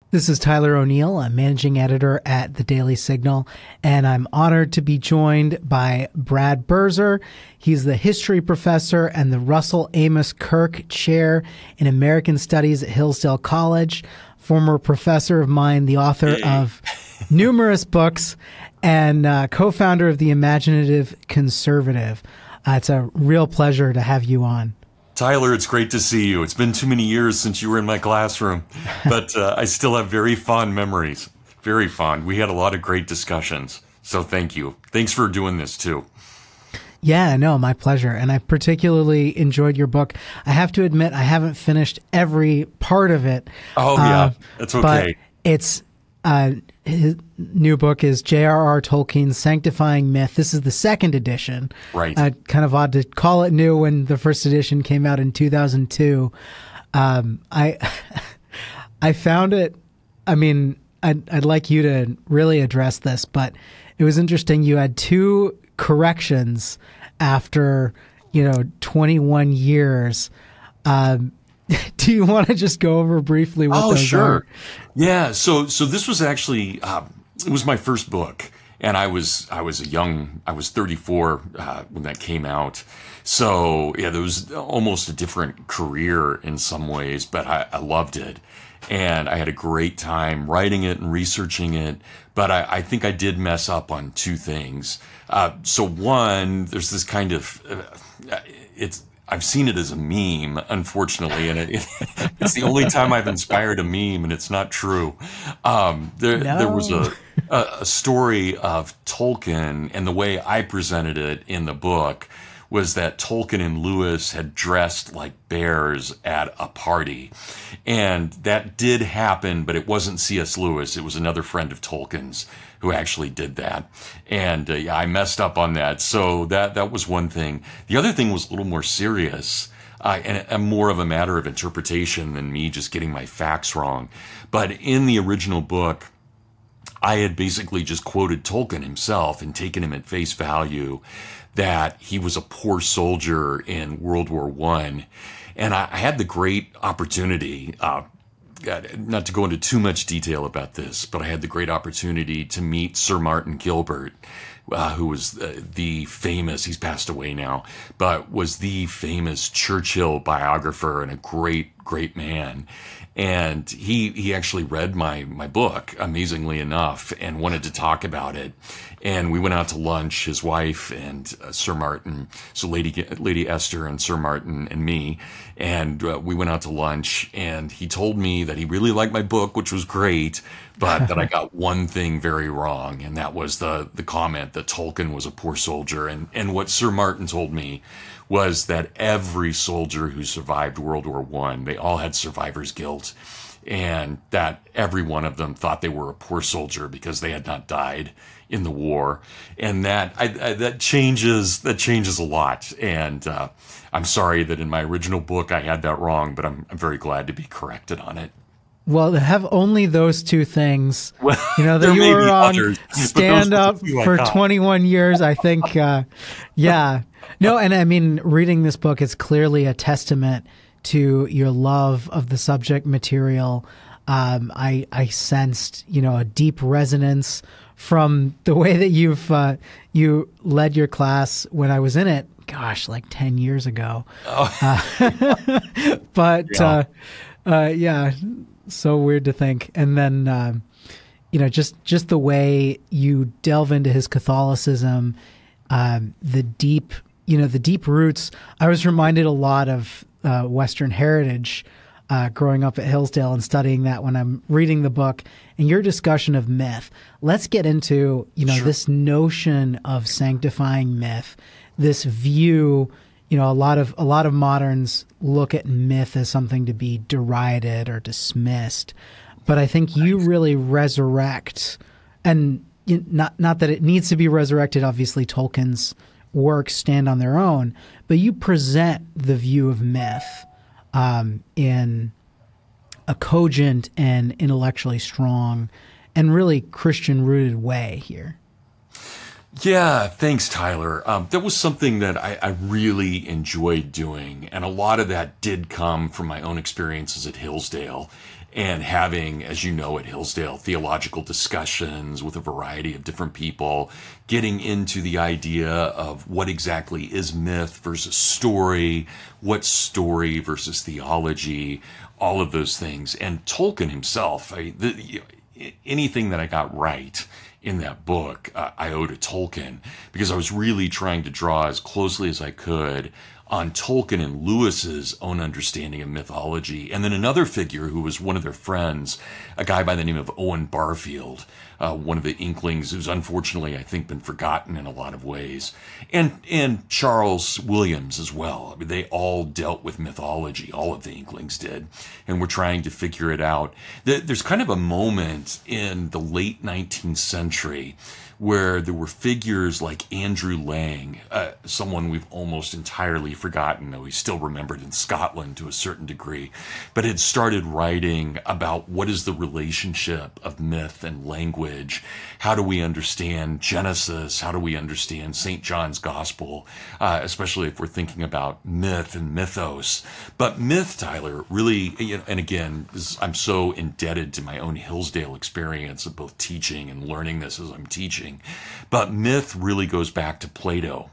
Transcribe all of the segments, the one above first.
This is Tyler O'Neill. I'm managing editor at The Daily Signal, and I'm honored to be joined by Brad Birzer. He's the history professor and the Russell Amos Kirk Chair in American Studies at Hillsdale College, former professor of mine, the author of numerous books, and co-founder of The Imaginative Conservative. It's a real pleasure to have you on. Tyler, it's great to see you. It's been too many years since you were in my classroom, but I still have very fond memories. Very fond. We had a lot of great discussions. So thank you. Thanks for doing this too. Yeah, no, my pleasure. And I particularly enjoyed your book. I have to admit, I haven't finished every part of it. Oh, yeah, that's okay. But it's his new book is J.R.R. Tolkien's Sanctifying Myth. This is the second edition. Right. Kind of odd to call it new when the first edition came out in 2002. I found it. I mean, I'd like you to really address this, but it was interesting. You had two corrections after 21 years. Do you want to just go over briefly what those are? Yeah. So this was actually it was my first book, and I was 34 when that came out. So yeah, there was almost a different career in some ways, but I loved it, and I had a great time writing it and researching it. But I think I did mess up on two things. So one, there's this kind of I've seen it as a meme, unfortunately, and it's the only time I've inspired a meme, and it's not true. There was a story of Tolkien, and the way I presented it in the book was that Tolkien and Lewis had dressed like bears at a party. And that did happen, but it wasn't C.S. Lewis. It was another friend of Tolkien's who actually did that. And yeah, I messed up on that. So that was one thing. The other thing was a little more serious and more of a matter of interpretation than me just getting my facts wrong. But in the original book, I had basically just quoted Tolkien himself and taken him at face value that he was a poor soldier in World War I. And I had the great opportunity, not to go into too much detail about this, but I had the great opportunity to meet Sir Martin Gilbert, who was the famous, he's passed away now, but was the famous Churchill biographer and a great man. And he actually read my book, amazingly enough, and wanted to talk about it. And we went out to lunch, his wife and Sir Martin, so Lady Esther and Sir Martin and me. And we went out to lunch, and he told me that he really liked my book, which was great, but that I got one thing very wrong, and that was the comment that Tolkien was a poor soldier. And what Sir Martin told me was that every soldier who survived World War I, they all had survivor's guilt, and that every one of them thought they were a poor soldier because they had not died in the war. And that changes a lot. And I'm sorry that in my original book I had that wrong, but I'm very glad to be corrected on it. Well, to have only those two things, well, that you were wrong, others, stand up for 21 years, I think, yeah. No, and I mean, reading this book is clearly a testament to your love of the subject material. I sensed, a deep resonance from the way that you led your class when I was in it. Gosh, like 10 years ago. Oh. But yeah, so weird to think. And then just the way you delve into his Catholicism, the deep roots. I was reminded a lot of Western heritage growing up at Hillsdale and studying that when I'm reading the book. And your discussion of myth. Let's get into Sure. this notion of sanctifying myth, this view. A lot of moderns look at myth as something to be derided or dismissed, but I think you really resurrect, and not that it needs to be resurrected. Obviously, Tolkien's works stand on their own, but you present the view of myth in a cogent and intellectually strong and really Christian-rooted way here. Yeah, thanks, Tyler. That was something that I really enjoyed doing, and a lot of that did come from my own experiences at Hillsdale. and having, as you know, at Hillsdale, theological discussions with a variety of different people, getting into the idea of what exactly is myth versus story, what's story versus theology, all of those things. And Tolkien himself, anything that I got right in that book, I owe to Tolkien, because I was really trying to draw as closely as I could on Tolkien and Lewis's own understanding of mythology. And then another figure who was one of their friends, a guy by the name of Owen Barfield, one of the Inklings who's unfortunately, I think, been forgotten in a lot of ways. And Charles Williams as well. I mean, they all dealt with mythology. All of the Inklings did. And we're trying to figure it out. There's kind of a moment in the late 19th century where there were figures like Andrew Lang, someone we've almost entirely forgotten, though he's still remembered in Scotland to a certain degree, but had started writing about what is the relationship of myth and language. How do we understand Genesis? How do we understand St. John's Gospel, especially if we're thinking about myth and mythos? But myth, Tyler, really, and again, I'm so indebted to my own Hillsdale experience of both teaching and learning this as I'm teaching. But myth really goes back to Plato.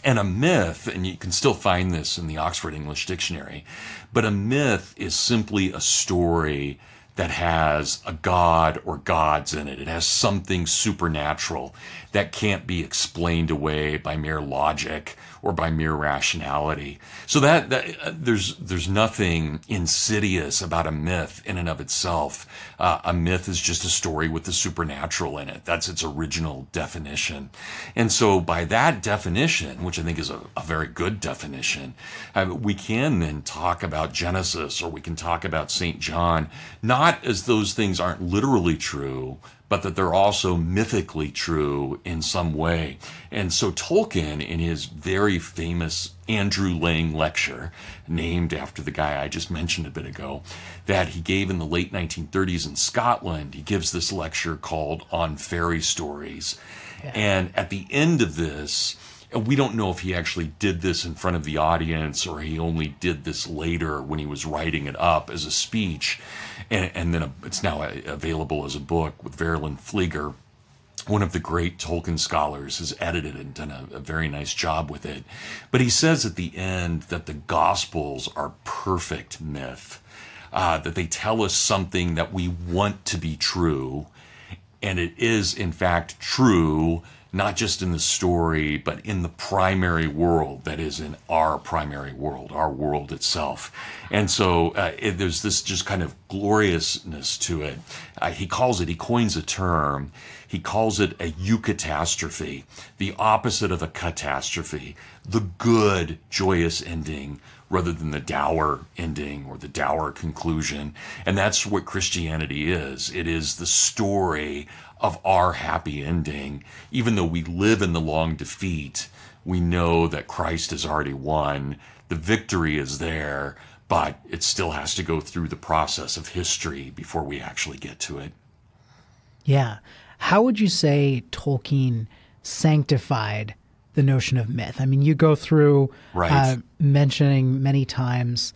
And a myth, and you can still find this in the Oxford English Dictionary, but a myth is simply a story that has a god or gods in it. It has something supernatural that can't be explained away by mere logic or by mere rationality. So that there's nothing insidious about a myth in and of itself. A myth is just a story with the supernatural in it. That's its original definition. And so by that definition, which I think is a very good definition, we can then talk about Genesis, or we can talk about St. John, not as those things aren't literally true, but that they're also mythically true in some way. And so Tolkien, in his very famous Andrew Lang lecture, named after the guy I just mentioned a bit ago, that he gave in the late 1930s in Scotland, he gives this lecture called On Fairy Stories. Yeah. And at the end of this, we don't know if he actually did this in front of the audience or he only did this later when he was writing it up as a speech. And then it's now available as a book with Verlyn Flieger, one of the great Tolkien scholars, has edited it and done a very nice job with it. But he says at the end that the Gospels are perfect myth, that they tell us something that we want to be true, and it is in fact true, not just in the story, but in the primary world, that is in our primary world, our world itself. And so there's this just kind of gloriousness to it. He coins a term, he calls it a eucatastrophe, the opposite of a catastrophe, the good, joyous ending, rather than the dour ending or the dour conclusion. And that's what Christianity is. It is the story of our happy ending. Even though we live in the long defeat, we know that Christ has already won. The victory is there, but it still has to go through the process of history before we actually get to it. Yeah. How would you say Tolkien sanctified the notion of myth? I mean, you go through mentioning many times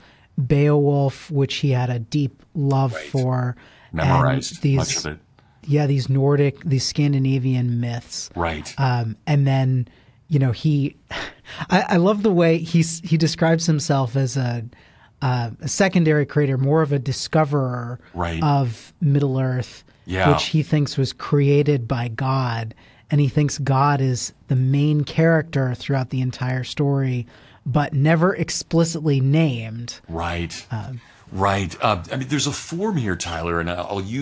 Beowulf, which he had a deep love for. Memorized much of it. Yeah, these Nordic, these Scandinavian myths. Right. And then, I love the way he describes himself as a secondary creator, more of a discoverer of Middle Earth, which he thinks was created by God. And he thinks God is the main character throughout the entire story, but never explicitly named. Right. Right. I mean, there's a form here, Tyler, and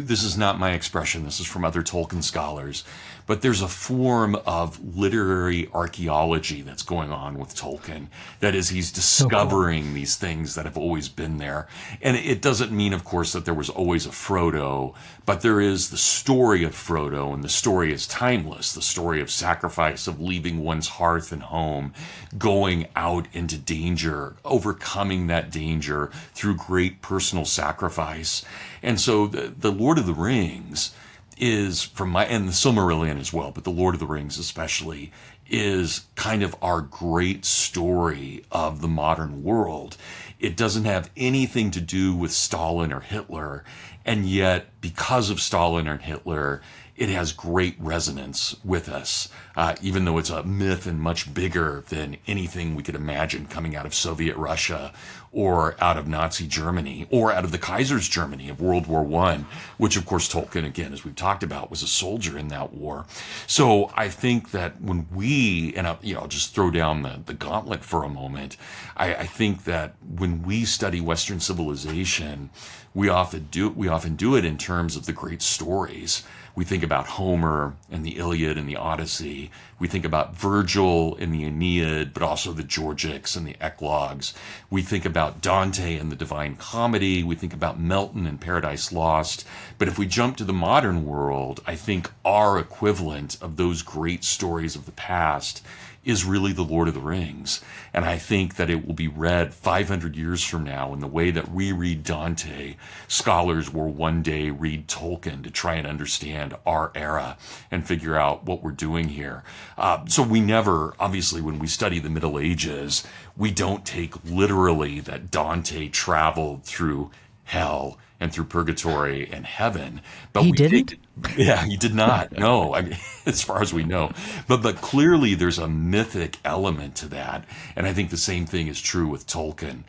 this is not my expression. This is from other Tolkien scholars. But there's a form of literary archaeology that's going on with Tolkien. That is, he's discovering these things that have always been there. And it doesn't mean, of course, that there was always a Frodo, but there is the story of Frodo, and the story is timeless. The story of sacrifice, of leaving one's hearth and home, going out into danger, overcoming that danger through great personal sacrifice. And so the Lord of the Rings is from my, and the Silmarillion as well, but the Lord of the Rings especially, is kind of our great story of the modern world. It doesn't have anything to do with Stalin or Hitler, and yet because of Stalin or Hitler, it has great resonance with us, even though it's a myth and much bigger than anything we could imagine coming out of Soviet Russia or out of Nazi Germany or out of the Kaiser's Germany of World War I, which of course Tolkien, again, as we've talked about, was a soldier in that war. So I think that when we, and I'll just throw down the gauntlet for a moment, I think that when we study Western civilization, we often do it in terms of the great stories. We think about Homer and the Iliad and the Odyssey. We think about Virgil in the Aeneid, but also the Georgics and the Eclogues. We think about Dante and the Divine Comedy. We think about Milton and Paradise Lost. But if we jump to the modern world, I think our equivalent of those great stories of the past is really the Lord of the Rings. And I think that it will be read 500 years from now in the way that we read Dante. Scholars will one day read Tolkien to try and understand our era and figure out what we're doing here. So we never, obviously, when we study the Middle Ages, we don't take literally that Dante traveled through hell and through purgatory and heaven. But he didn't? Yeah, he did not. No, I mean, as far as we know. But clearly there's a mythic element to that. And I think the same thing is true with Tolkien,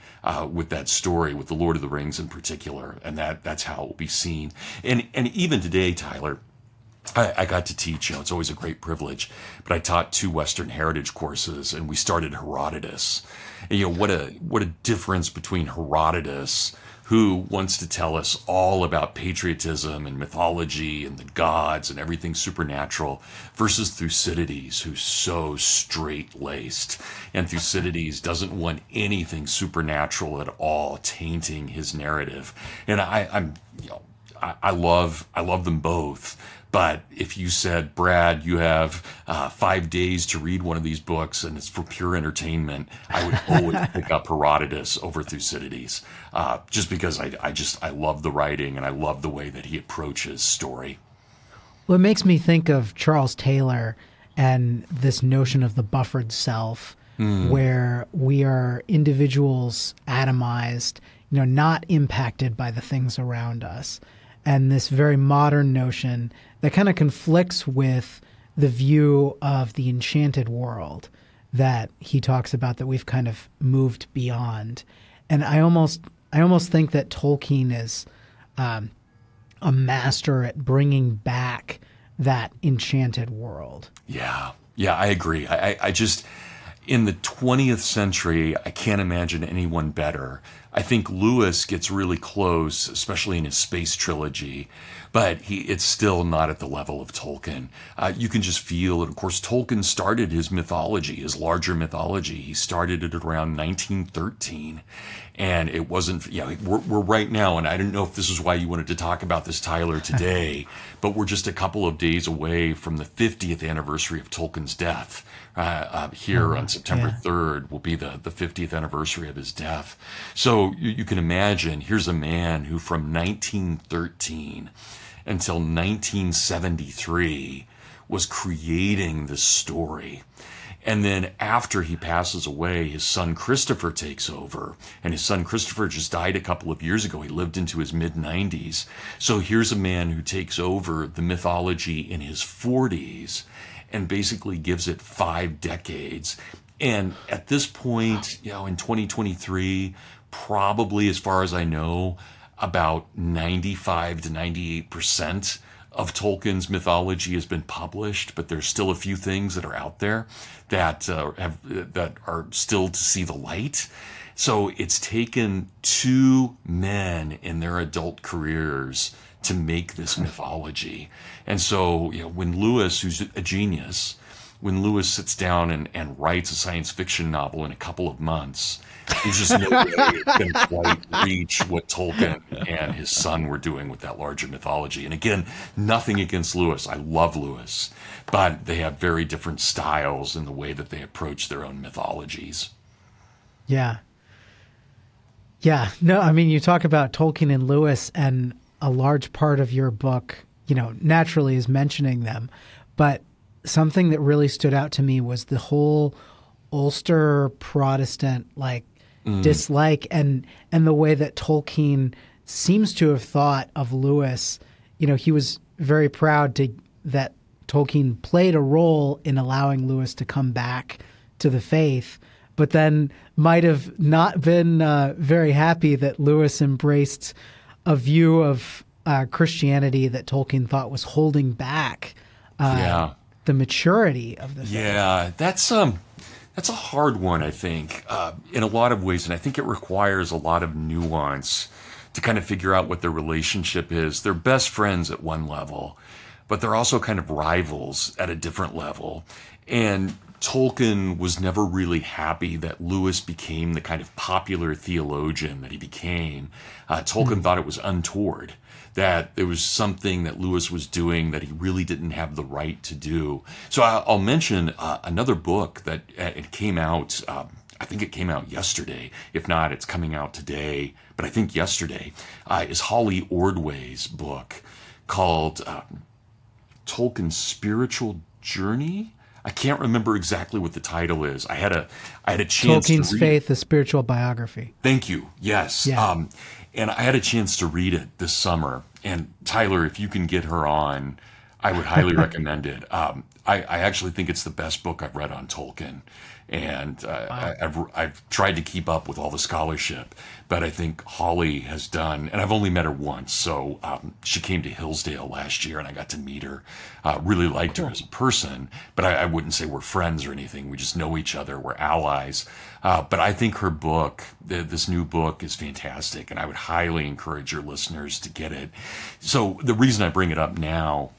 with that story, with the Lord of the Rings in particular. And that's how it will be seen. And even today, Tyler, I got to teach, it's always a great privilege, but I taught 2 Western heritage courses, and we started Herodotus. And what a difference between Herodotus, who wants to tell us all about patriotism and mythology and the gods and everything supernatural, versus Thucydides, who's so straight-laced. And Thucydides doesn't want anything supernatural at all tainting his narrative. And I love them both. But if you said, Brad, you have 5 days to read one of these books and it's for pure entertainment, I would always pick up Herodotus over Thucydides, just because I love the writing and I love the way that he approaches story. Well, it makes me think of Charles Taylor and this notion of the buffered self, where we are individuals atomized, not impacted by the things around us. And this very modern notion that kind of conflicts with the view of the enchanted world that he talks about, that we've kind of moved beyond. And I almost think that Tolkien is a master at bringing back that enchanted world. Yeah, I agree. I just, in the 20th century, I can't imagine anyone better. I think Lewis gets really close, especially in his space trilogy, but it's still not at the level of Tolkien. You can just feel it. Of course, Tolkien started his mythology, his larger mythology. He started it around 1913. And it wasn't, we're right now, and I don't know if this is why you wanted to talk about this, Tyler, today, but we're just a couple of days away from the 50th anniversary of Tolkien's death. Here on September 3rd will be the 50th anniversary of his death. So you can imagine, here's a man who from 1913 until 1973 was creating this story. And then after he passes away, his son Christopher takes over. And his son Christopher just died a couple of years ago. He lived into his mid-90s. So here's a man who takes over the mythology in his 40s and basically gives it 5 decades. And at this point, in 2023, probably, as far as I know, about 95 to 98% of Tolkien's mythology has been published, but there's still a few things that are out there that are still to see the light. So it's taken 2 men in their adult careers to make this mythology. And so, when Lewis, who's a genius, when Lewis sits down and writes a science fiction novel in a couple of months, there's just no way it's going to quite reach what Tolkien and his son were doing with that larger mythology. And again, nothing against Lewis. I love Lewis. But they have very different styles in the way that they approach their own mythologies. Yeah. Yeah. No, I mean, you talk about Tolkien and Lewis, and a large part of your book naturally is mentioning them. But something that really stood out to me was the whole Ulster Protestant dislike and the way that Tolkien seems to have thought of Lewis. He was very proud that Tolkien played a role in allowing Lewis to come back to the faith, but then might have not been very happy that Lewis embraced a view of Christianity that Tolkien thought was holding back the maturity of the faith. Yeah, that's a hard one, I think, in a lot of ways, and I think it requires a lot of nuance to kind of figure out what their relationship is. They're best friends at one level, but they're also kind of rivals at a different level. And Tolkien was never really happy that Lewis became the kind of popular theologian that he became. Tolkien thought it was untoward, that there was something that Lewis was doing that he really didn't have the right to do. So I'll mention another book that it came out, I think it came out yesterday. If not, it's coming out today, but I think yesterday, is Holly Ordway's book called Tolkien's Spiritual Journey. I can't remember exactly what the title is. I had a chance Tolkien's to read Faith, a Spiritual Biography. Thank you. Yes. Yeah. And I had a chance to read it this summer. And Tyler, if you can get her on, I would highly recommend it. I actually think it's the best book I've read on Tolkien. And I've tried to keep up with all the scholarship, but I think Holly has done, and I've only met her once, so she came to Hillsdale last year, and I got to meet her. Really liked her as a person, but I wouldn't say we're friends or anything. We just know each other. We're allies. But I think her book, this new book, is fantastic, and I would highly encourage your listeners to get it. So the reason I bring it up now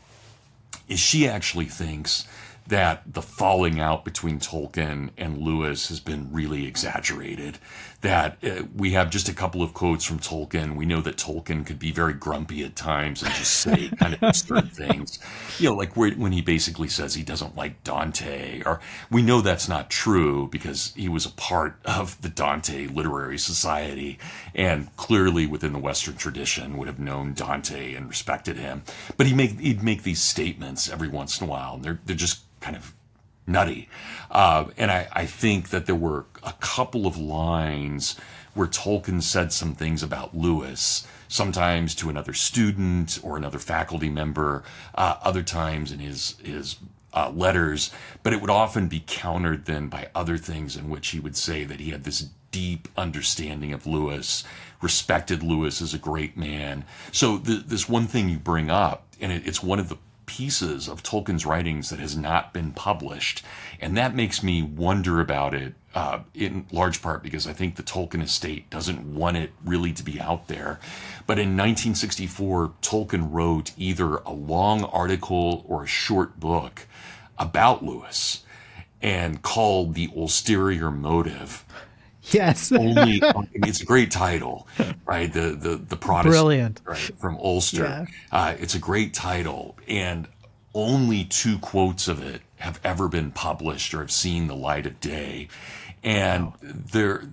is she actually thinks that the falling out between Tolkien and Lewis has been really exaggerated, that we have just a couple of quotes from Tolkien. We know that Tolkien could be very grumpy at times and just say kind of absurd things, like when he basically says he doesn't like Dante, or we know that's not true because he was a part of the Dante Literary Society and clearly within the Western tradition would have known Dante and respected him. But he'd make these statements every once in a while, and they're just kind of nutty. And I think that there were a couple of lines where Tolkien said some things about Lewis, sometimes to another student or another faculty member, other times in his letters, but it would often be countered then by other things in which he would say that he had this deep understanding of Lewis, respected Lewis as a great man. So this one thing you bring up, and it's one of the pieces of Tolkien's writings that has not been published. And that makes me wonder about it, in large part because I think the Tolkien estate doesn't want it really to be out there. But in 1964, Tolkien wrote either a long article or a short book about Lewis and called The Ulterior Motive. Yes. It's a great title, right? The Protestant, brilliant, right, from Ulster. Yeah. It's a great title, and only 2 quotes of it have ever been published or have seen the light of day. And they're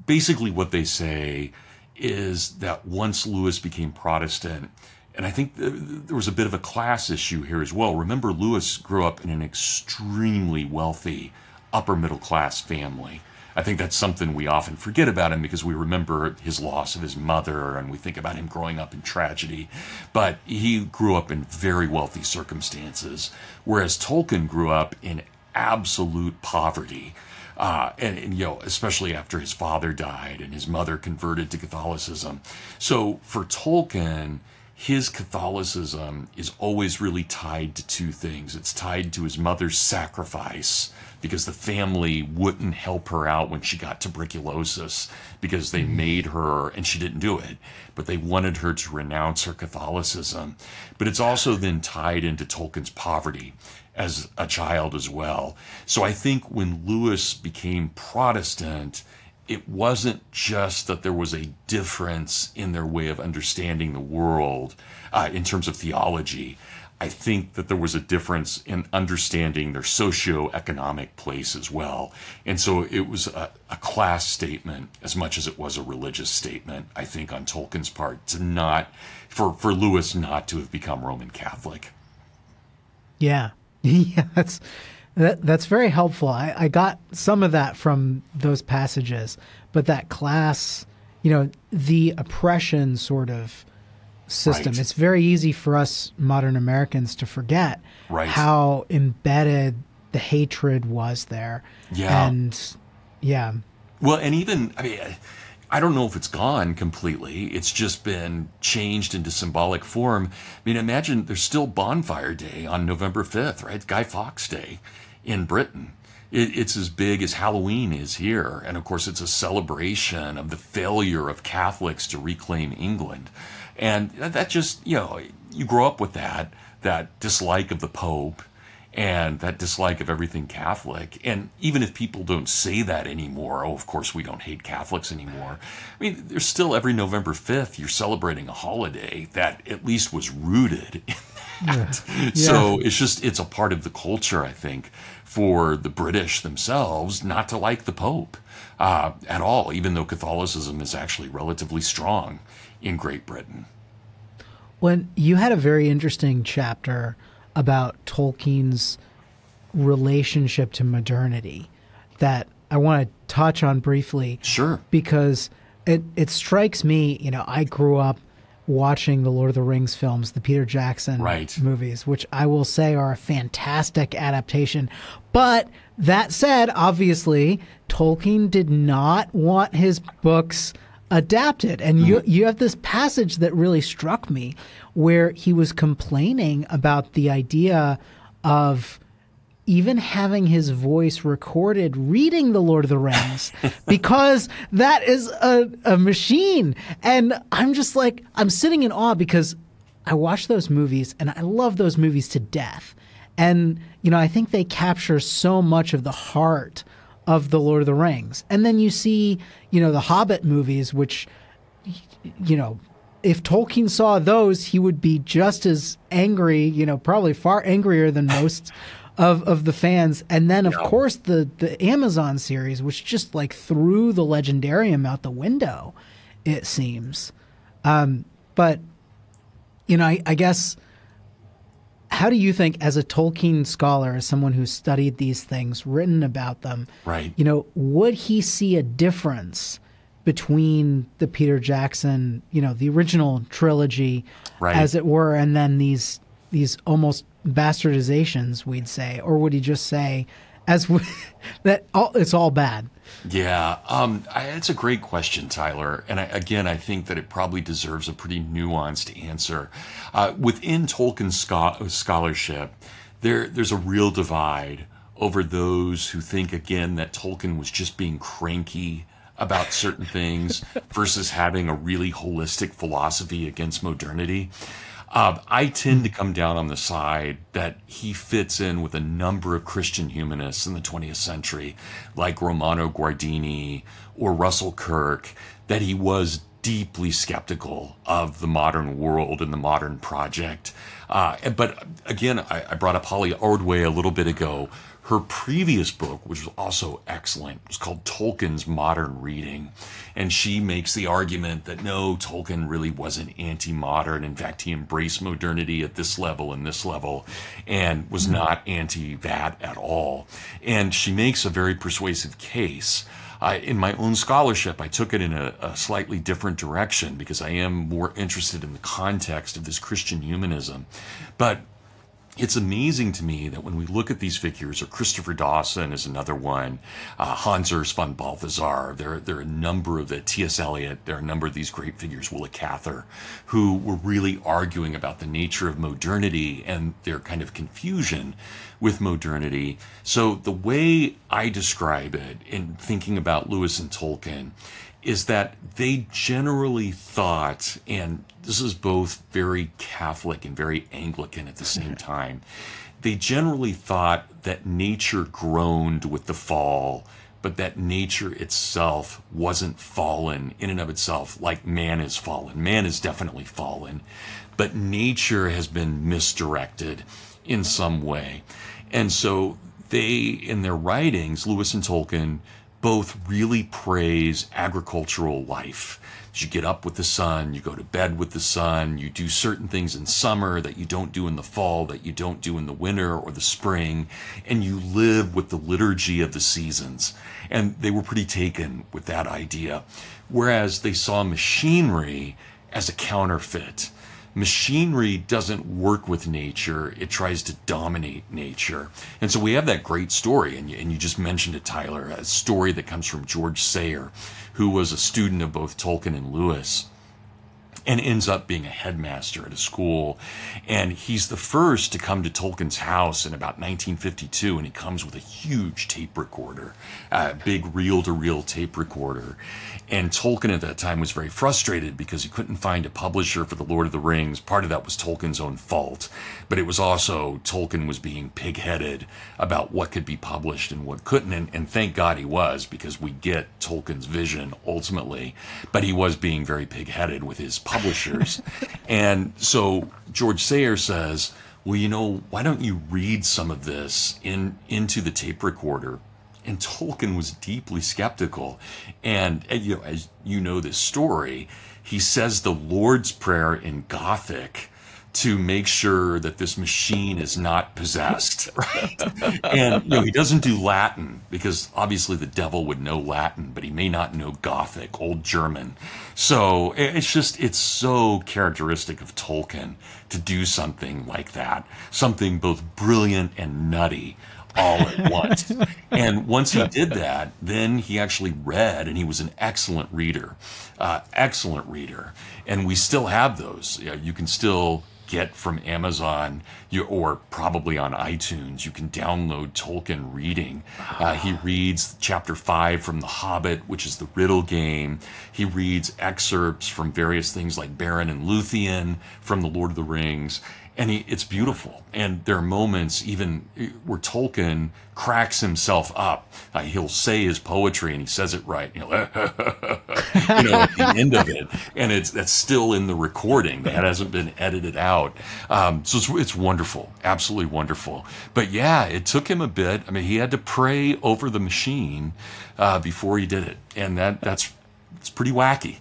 basically what they say is that once Lewis became Protestant, and I think there was a bit of a class issue here as well. Remember, Lewis grew up in an extremely wealthy upper middle class family. I think that's something we often forget about him because we remember his loss of his mother and we think about him growing up in tragedy. But he grew up in very wealthy circumstances, whereas Tolkien grew up in absolute poverty. And especially after his father died and his mother converted to Catholicism. So for Tolkien, his Catholicism is always really tied to 2 things. It's tied to his mother's sacrifice because the family wouldn't help her out when she got tuberculosis because they made her, and she didn't do it, but they wanted her to renounce her Catholicism. But it's also then tied into Tolkien's poverty as a child as well. So I think when Lewis became Protestant, it wasn't just that there was a difference in their way of understanding the world in terms of theology. I think that there was a difference in understanding their socio-economic place as well. And so it was a class statement as much as it was a religious statement, I think, on Tolkien's part, to not, for Lewis not to have become Roman Catholic. Yeah. Yeah, that's very helpful. I got some of that from those passages, but that class, the oppression sort of system. Right. It's very easy for us modern Americans to forget how embedded the hatred was there. Yeah. And yeah. Well, and even, I don't know if it's gone completely. It's just been changed into symbolic form. Imagine there's still Bonfire Day on November 5th, right? Guy Fawkes Day in Britain. It's as big as Halloween is here. And of course, it's a celebration of the failure of Catholics to reclaim England. And that just, you grow up with that dislike of the Pope and that dislike of everything Catholic. And even if people don't say that anymore, of course we don't hate Catholics anymore. There's still every November 5th, you're celebrating a holiday that at least was rooted in that. Yeah. So it's a part of the culture, I think, for the British themselves not to like the Pope at all, even though Catholicism is actually relatively strong in Great Britain. When you had a very interesting chapter about Tolkien's relationship to modernity that I want to touch on briefly. Sure. Because it strikes me, I grew up watching the Lord of the Rings films, the Peter Jackson movies, which I will say are a fantastic adaptation. But that said, obviously, Tolkien did not want his books adapted. And you have this passage that really struck me where he was complaining about the idea of even having his voice recorded reading the Lord of the Rings because that is a machine. And I'm just like, I'm sitting in awe because I watch those movies and I love those movies to death. And, I think they capture so much of the heart of the Lord of the Rings. And then you see, the Hobbit movies, which, if Tolkien saw those, he would be just as angry, probably far angrier than most of the fans. And then, of course, the Amazon series, which just like threw the legendarium out the window, it seems. But, I guess, how do you think, as a Tolkien scholar, as someone who's studied these things, written about them, would he see a difference between the Peter Jackson, the original trilogy, as it were, and then these almost bastardizations, we'd say? Or would he just say that it's all bad? Yeah, it's a great question, Tyler. And I think that it probably deserves a pretty nuanced answer. Within Tolkien scholarship, there's a real divide over those who think, again, that Tolkien was just being cranky about certain things versus having a really holistic philosophy against modernity. I tend to come down on the side that he fits in with a number of Christian humanists in the 20th century, like Romano Guardini or Russell Kirk, that he was deeply skeptical of the modern world and the modern project. But again, I brought up Holly Ordway a little bit ago. Her previous book, which was also excellent, was called Tolkien's Modern Reading. And she makes the argument that no, Tolkien really wasn't anti-modern. In fact, he embraced modernity at this level and this level and was not anti that at all. And she makes a very persuasive case. In my own scholarship, I took it in a slightly different direction because I am more interested in the context of this Christian humanism. But it's amazing to me that when we look at these figures, or Christopher Dawson is another one, Hans Urs von Balthasar, there are a number of T.S. Eliot, there are a number of these great figures, Willa Cather, who were really arguing about the nature of modernity and their kind of confusion with modernity. So the way I describe it in thinking about Lewis and Tolkien is that they generally thought, and this is both very Catholic and very Anglican at the same time, they generally thought that nature groaned with the fall, but that nature itself wasn't fallen in and of itself like man is fallen. Man is definitely fallen, but nature has been misdirected in some way. And so they, in their writings, Lewis and Tolkien, both really praise agricultural life. You get up with the sun, you go to bed with the sun, you do certain things in summer that you don't do in the fall, that you don't do in the winter or the spring, and you live with the liturgy of the seasons. And they were pretty taken with that idea. Whereas they saw machinery as a counterfeit. Machinery doesn't work with nature, it tries to dominate nature. And so we have that great story, and you just mentioned it, Tyler, a story that comes from George Sayre, who was a student of both Tolkien and Lewis, and ends up being a headmaster at a school. And he's the first to come to Tolkien's house in about 1952, and he comes with a huge tape recorder, a big reel-to-reel tape recorder. And Tolkien at that time was very frustrated because he couldn't find a publisher for The Lord of the Rings. Part of that was Tolkien's own fault, but it was also Tolkien was being pig-headed about what could be published and what couldn't. And thank God he was, because we get Tolkien's vision ultimately, but he was being very pig-headed with his publishers. And so George Sayre says, well, you know, why don't you read some of this into the tape recorder? And Tolkien was deeply skeptical. And you know, as you know this story, he says the Lord's Prayer in Gothic to make sure that this machine is not possessed, right? And you know, he doesn't do Latin because obviously the devil would know Latin, but he may not know Gothic, Old German. So it's so characteristic of Tolkien to do something like that, something both brilliant and nutty all at once. And once he did that, then he actually read, and he was an excellent reader. And we still have those. You can still get from Amazon, or probably on iTunes, you can download Tolkien reading. He reads chapter 5 from The Hobbit, which is the riddle game. He reads excerpts from various things like Beren and Luthien from The Lord of the Rings. And it's beautiful. And there are moments even where Tolkien cracks himself up. He'll say his poetry and he says it right, at the end of it. And that's still in the recording. That hasn't been edited out. So it's wonderful, absolutely wonderful. But yeah, it took him a bit. I mean, he had to pray over the machine before he did it. And it's pretty wacky.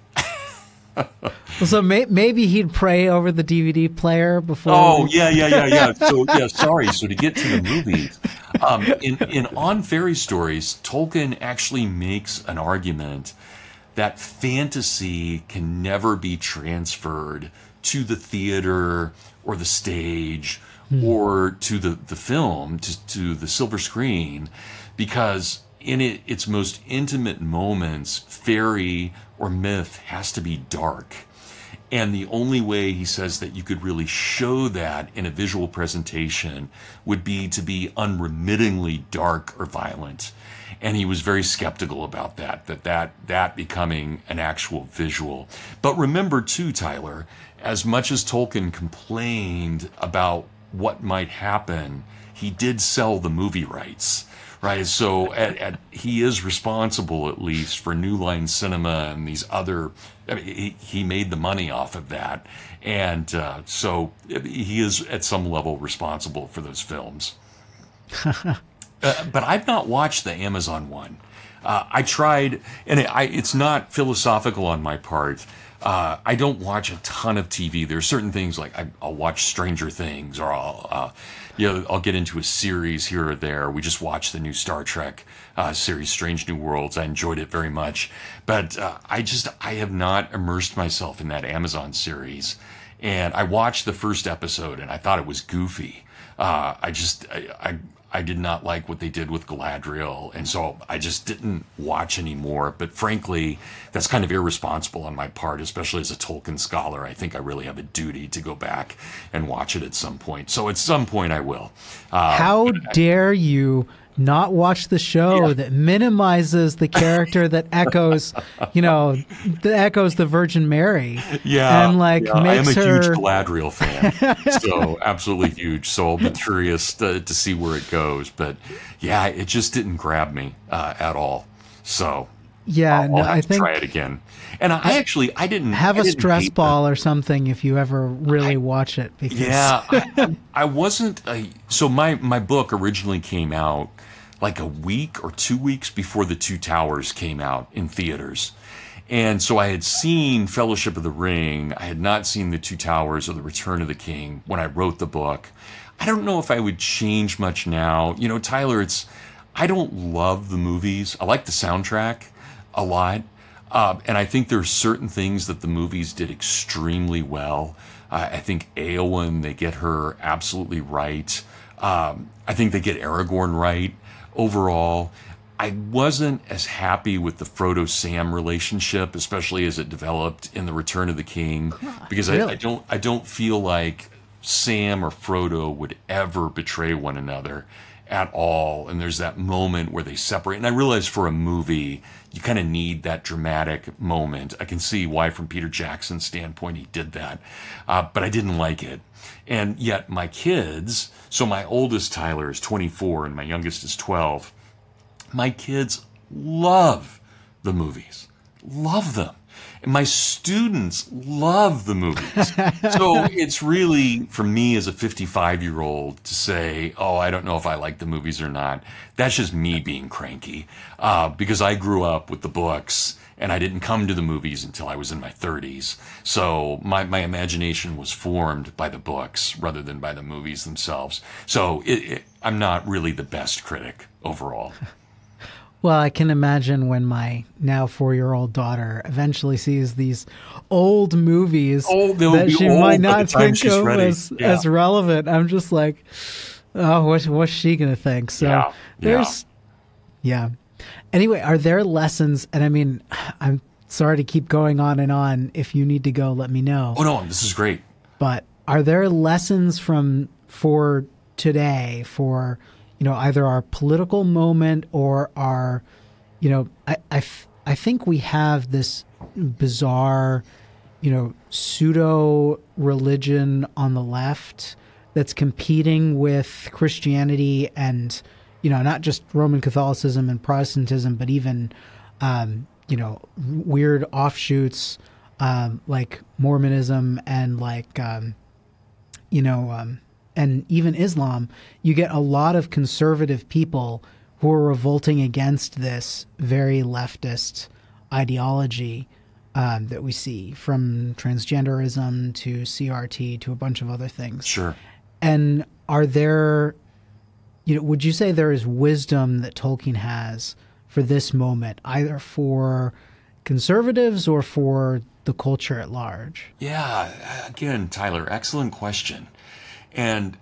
So maybe he'd pray over the DVD player before. Oh, yeah. So sorry. So to get to the movies, in On Fairy Stories, Tolkien actually makes an argument that fantasy can never be transferred to the theater or the stage or to the film, to the silver screen, because in its most intimate moments, fairy or myth has to be dark. And the only way, he says, that you could really show that in a visual presentation would be to be unremittingly dark or violent. And he was very skeptical about that becoming an actual visual. But remember too, Tyler, as much as Tolkien complained about what might happen, he did sell the movie rights. Right, so he is responsible, at least, for New Line Cinema and these other. I mean, he made the money off of that, and so he is at some level responsible for those films. But I've not watched the Amazon one. I tried, and it's not philosophical on my part. I don't watch a ton of TV. There are certain things like I'll watch Stranger Things, or I'll get into a series here or there. We just watched the new Star Trek series, Strange New Worlds. I enjoyed it very much, but I have not immersed myself in that Amazon series. And I watched the first episode, and I thought it was goofy. I did not like what they did with Galadriel, and so I just didn't watch anymore. But frankly, that's kind of irresponsible on my part, especially as a Tolkien scholar. I think I really have a duty to go back and watch it at some point. So at some point I will. How dare you not watch the show that minimizes the character that echoes, the Virgin Mary. Yeah. And makes her... I am a huge Galadriel fan. So absolutely huge. So I'll be curious to see where it goes. But yeah, it just didn't grab me at all. So I'll have to try it again. And I didn't have a stress ball or something if you ever really watch it. Because I wasn't. So my book originally came out like a week or 2 weeks before The Two Towers came out in theaters. And so I had seen Fellowship of the Ring. I had not seen The Two Towers or The Return of the King when I wrote the book. I don't know if I would change much now. You know, Tyler, I don't love the movies. I like the soundtrack a lot. And I think there's certain things that the movies did extremely well. I think Eowyn, they get her absolutely right. I think they get Aragorn right overall. I wasn't as happy with the Frodo-Sam relationship, especially as it developed in The Return of the King, because really? I don't feel like Sam or Frodo would ever betray one another at all. And there's that moment where they separate. And I realize for a movie, you kind of need that dramatic moment. I can see why, from Peter Jackson's standpoint, he did that. But I didn't like it. And yet my kids, so my oldest Tyler is 24 and my youngest is 12. My kids love the movies, love them. And my students love the movies. So it's really, for me as a 55-year-old, to say, oh, I don't know if I like the movies or not. That's just me being cranky, because I grew up with the books and I didn't come to the movies until I was in my 30s. So my imagination was formed by the books rather than by the movies themselves. So I'm not really the best critic overall. Well, I can imagine when my now 4-year-old daughter eventually sees these old movies that she might not think of as relevant. I'm just like, oh, what's she going to think? So Anyway, are there lessons? And I mean, I'm sorry to keep going on and on. If you need to go, let me know. Oh, no, this is great. But are there lessons for today, for either our political moment or our, I think we have this bizarre, pseudo religion on the left that's competing with Christianity and, not just Roman Catholicism and Protestantism, but even, weird offshoots like Mormonism and like, and even Islam. You get a lot of conservative people who are revolting against this very leftist ideology that we see, from transgenderism to CRT to a bunch of other things. Sure. And are there, would you say there is wisdom that Tolkien has for this moment, either for conservatives or for the culture at large? Yeah, again, Tyler, excellent question. And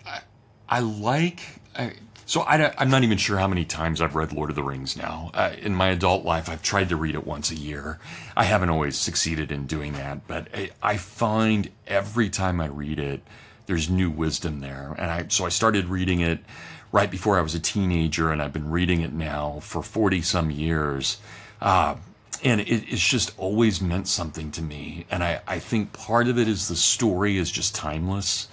I'm not even sure how many times I've read Lord of the Rings now. In my adult life, I've tried to read it once a year. I haven't always succeeded in doing that, but I find every time I read it, there's new wisdom there. And so I started reading it right before I was a teenager, and I've been reading it now for 40-some years. And it's just always meant something to me. And I think part of it is the story is just timeless.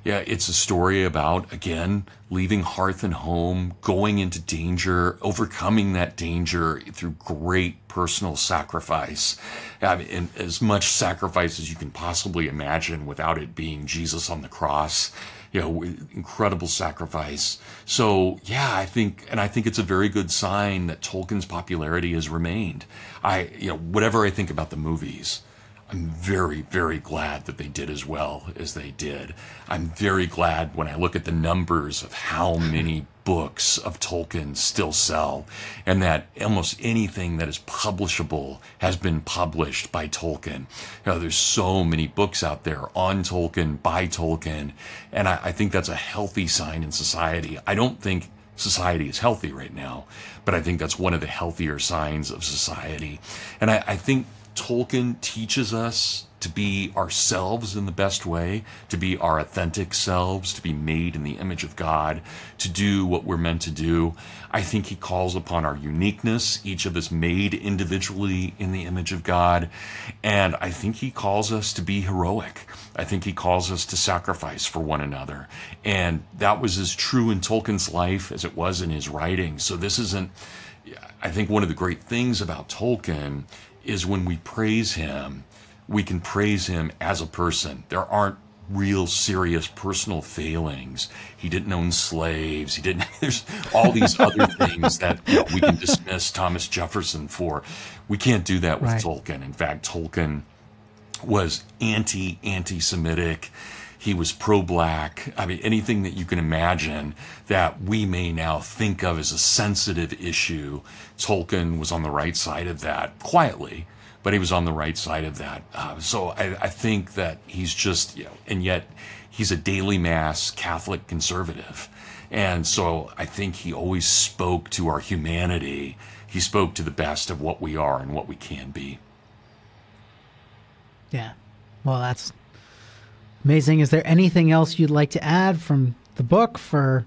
Yeah, it's a story about, again, leaving hearth and home, going into danger, overcoming that danger through great personal sacrifice, and as much sacrifice as you can possibly imagine without it being Jesus on the cross. Incredible sacrifice. So, yeah, I think it's a very good sign that Tolkien's popularity has remained. Whatever I think about the movies, I'm very, very glad that they did as well as they did. I'm very glad when I look at the numbers of how many books of Tolkien still sell, and that almost anything that is publishable has been published by Tolkien. There's so many books out there on Tolkien, by Tolkien, and I think that's a healthy sign in society. I don't think society is healthy right now, but I think that's one of the healthier signs of society. And I think Tolkien teaches us to be ourselves in the best way, to be our authentic selves, to be made in the image of God, to do what we're meant to do. I think he calls upon our uniqueness, each of us made individually in the image of God. And I think he calls us to be heroic. I think he calls us to sacrifice for one another. And that was as true in Tolkien's life as it was in his writing. So this isn't I think one of the great things about Tolkien is when we praise him, we can praise him as a person. There aren't real serious personal failings. He didn't own slaves. He didn't. There's all these other things that we can dismiss Thomas Jefferson for. We can't do that with Tolkien. In fact, Tolkien was anti-Semitic. He was pro-black. I mean, anything that you can imagine that we may now think of as a sensitive issue, Tolkien was on the right side of that, quietly, but he was on the right side of that. So I think that he's just, and yet he's a daily mass Catholic conservative. And so I think he always spoke to our humanity. He spoke to the best of what we are and what we can be. Yeah. Well, that's amazing. Is there anything else you'd like to add from the book for,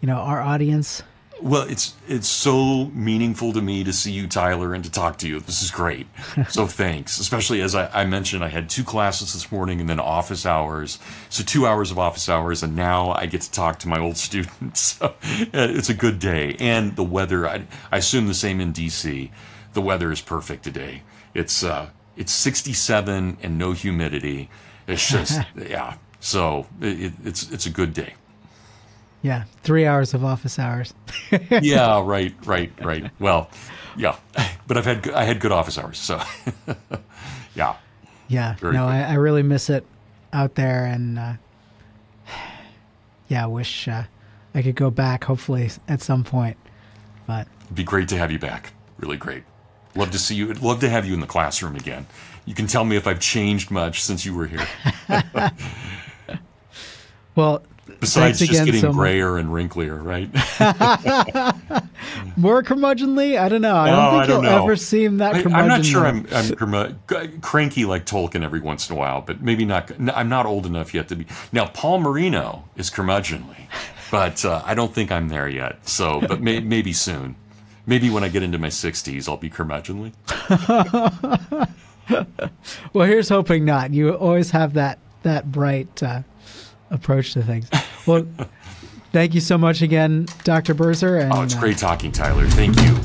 our audience? Well, it's so meaningful to me to see you, Tyler, and to talk to you. This is great. So thanks. Especially as I mentioned, I had 2 classes this morning and then office hours. So 2 hours of office hours, and now I get to talk to my old students. So it's a good day. And the weather, I assume the same in DC. The weather is perfect today. It's 67 and no humidity. It's just, yeah. So it's a good day. Yeah, 3 hours of office hours. Yeah, right. Well, yeah, but I had good office hours, so yeah. Yeah, I really miss it out there, and I wish I could go back. Hopefully at some point, but it'd be great to have you back. Really great. Love to see you. I'd love to have you in the classroom again. You can tell me if I've changed much since you were here. Well, besides just getting grayer and wrinklier, right? More curmudgeonly? I don't know. I don't think you'll ever seem that curmudgeonly. I'm not sure I'm cranky like Tolkien every once in a while, but maybe not. I'm not old enough yet to be. Now, Paul Marino is curmudgeonly, but I don't think I'm there yet. So, but maybe soon. Maybe when I get into my 60s, I'll be curmudgeonly. Well, here's hoping not. You always have that bright approach to things. Well, thank you so much again, Dr. Birzer. And, it's great talking, Tyler. Thank you.